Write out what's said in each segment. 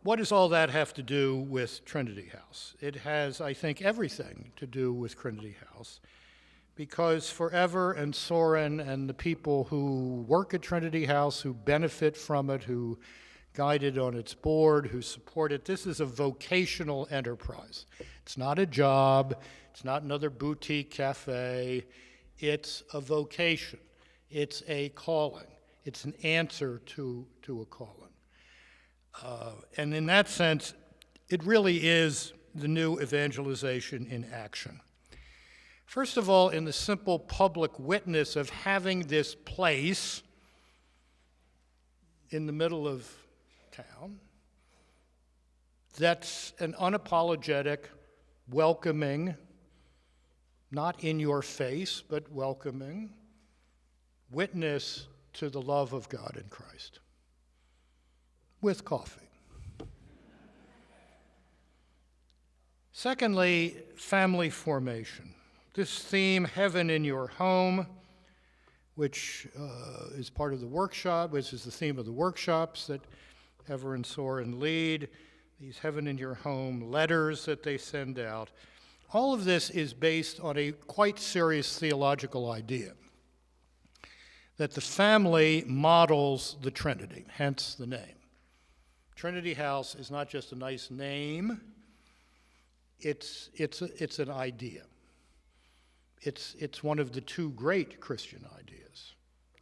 what does all that have to do with Trinity House? It has, I think, everything to do with Trinity House, because forever and Soren and the people who work at Trinity House, who benefit from it, who guide it on its board, who support it, this is a vocational enterprise. It's not a job, it's not another boutique cafe, it's a vocation, it's a calling, it's an answer to a calling. And in that sense, it really is the new evangelization in action. First of all, in the simple public witness of having this place in the middle of town that's an unapologetic, welcoming, not in your face, but welcoming witness to the love of God in Christ. With coffee. Secondly, family formation. This theme, Heaven in Your Home, which is part of the workshop, which is the theme of the workshops that Ever and Soren lead, these Heaven in Your Home letters that they send out. All of this is based on a quite serious theological idea, that the family models the Trinity, hence the name. Trinity House is not just a nice name, it's an idea. It's one of the two great Christian ideas.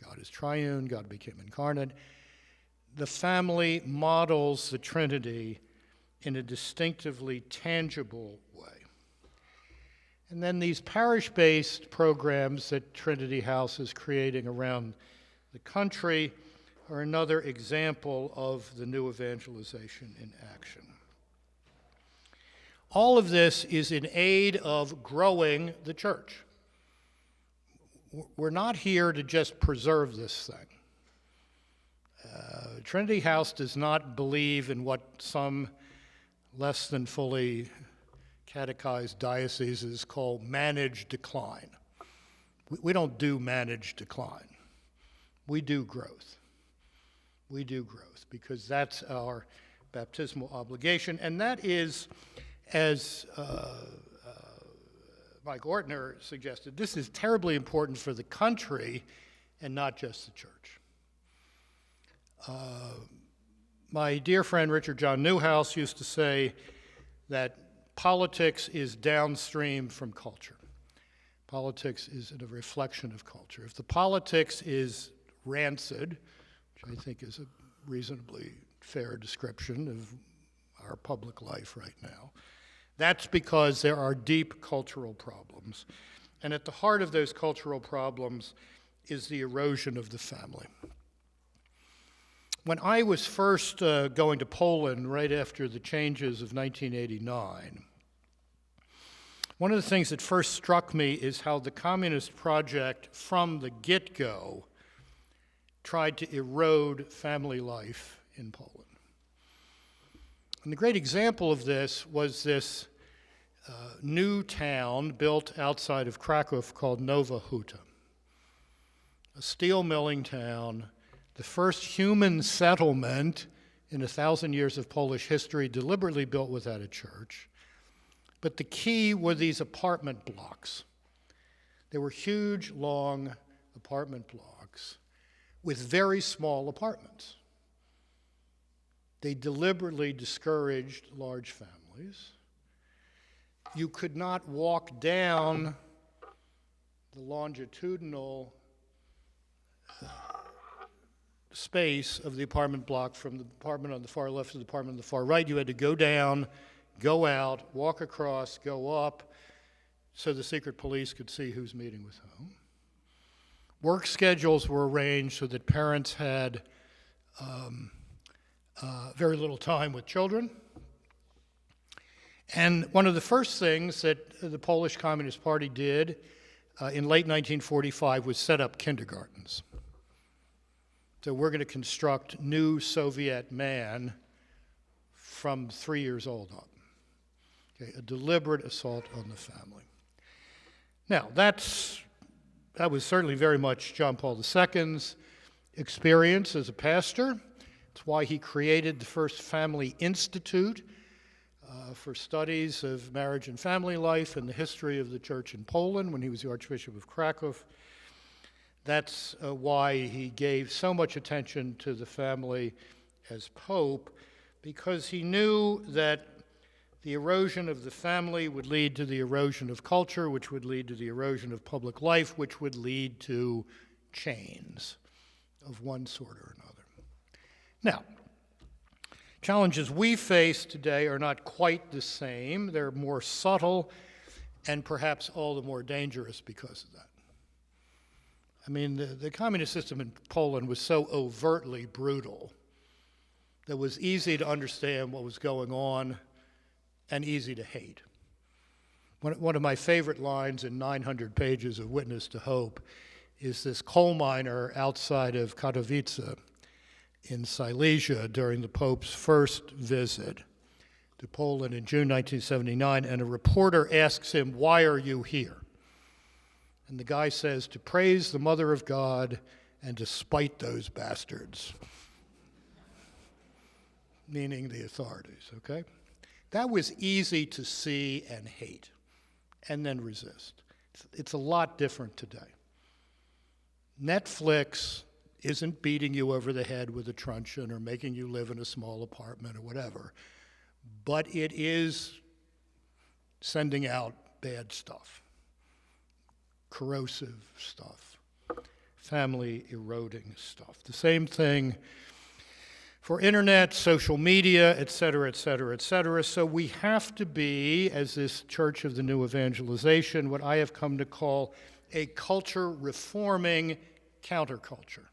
God is triune, God became incarnate. The family models the Trinity in a distinctively tangible way. And then these parish-based programs that Trinity House is creating around the country are another example of the new evangelization in action. All of this is in aid of growing the church. We're not here to just preserve this thing. Trinity House does not believe in what some less than fully catechized dioceses call managed decline. We don't do managed decline. We do growth. We do growth because that's our baptismal obligation, and that is, as Mike Ortner suggested, this is terribly important for the country and not just the church. My dear friend Richard John Newhouse used to say that politics is downstream from culture. Politics is a reflection of culture. If the politics is rancid, which I think is a reasonably fair description of our public life right now, that's because there are deep cultural problems. And at the heart of those cultural problems is the erosion of the family. When I was first going to Poland right after the changes of 1989, one of the things that first struck me is how the communist project from the get-go tried to erode family life in Poland. And the great example of this was this new town built outside of Krakow called Nowa Huta, a steel milling town, the first human settlement in 1,000 years of Polish history, deliberately built without a church. But the key were these apartment blocks. They were huge, long apartment blocks with very small apartments. They deliberately discouraged large families. You could not walk down the longitudinal space of the apartment block from the apartment on the far left to the apartment on the far right. You had to go down, go out, walk across, go up, so the secret police could see who's meeting with whom. Work schedules were arranged so that parents had very little time with children. And one of the first things that the Polish Communist Party did in late 1945 was set up kindergartens. So we're going to construct new Soviet man from 3 years old up. Okay, a deliberate assault on the family. Now, that was certainly very much John Paul II's experience as a pastor, It's why he created the first family institute for studies of marriage and family life and the history of the church in Poland when he was the Archbishop of Krakow. That's why he gave so much attention to the family as Pope, because he knew that the erosion of the family would lead to the erosion of culture, which would lead to the erosion of public life, which would lead to chains of one sort or another. Now, challenges we face today are not quite the same. They're more subtle and perhaps all the more dangerous because of that. I mean, the communist system in Poland was so overtly brutal that it was easy to understand what was going on and easy to hate. One of my favorite lines in 900 pages of Witness to Hope is this coal miner outside of Katowice in Silesia during the Pope's first visit to Poland in June 1979, and a reporter asks him, "Why are you here?" And the guy says, "To praise the Mother of God and to spite those bastards," meaning the authorities, okay? That was easy to see and hate and then resist. It's a lot different today. Netflix isn't beating you over the head with a truncheon or making you live in a small apartment or whatever, but it is sending out bad stuff, corrosive stuff, family eroding stuff. The same thing for internet, social media, et cetera, et cetera, et cetera. So we have to be, as this Church of the New Evangelization, what I have come to call a culture-reforming counterculture.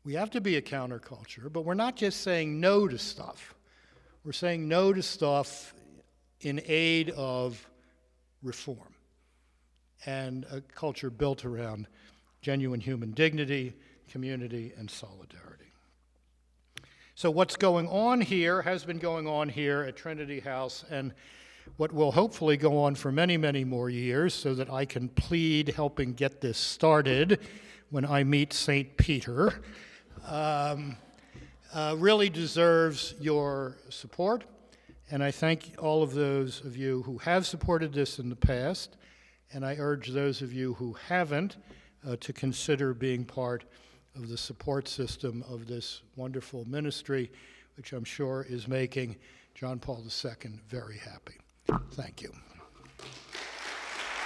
We have to be a counterculture, but we're not just saying no to stuff. We're saying no to stuff in aid of reform and a culture built around genuine human dignity, community, and solidarity. So what's going on here has been going on here at Trinity House, and what will hopefully go on for many, many more years, so that I can plead helping get this started when I meet St. Peter, really deserves your support. And I thank all of those of you who have supported this in the past, and I urge those of you who haven't to consider being part of the support system of this wonderful ministry, which I'm sure is making John Paul II very happy. Thank you.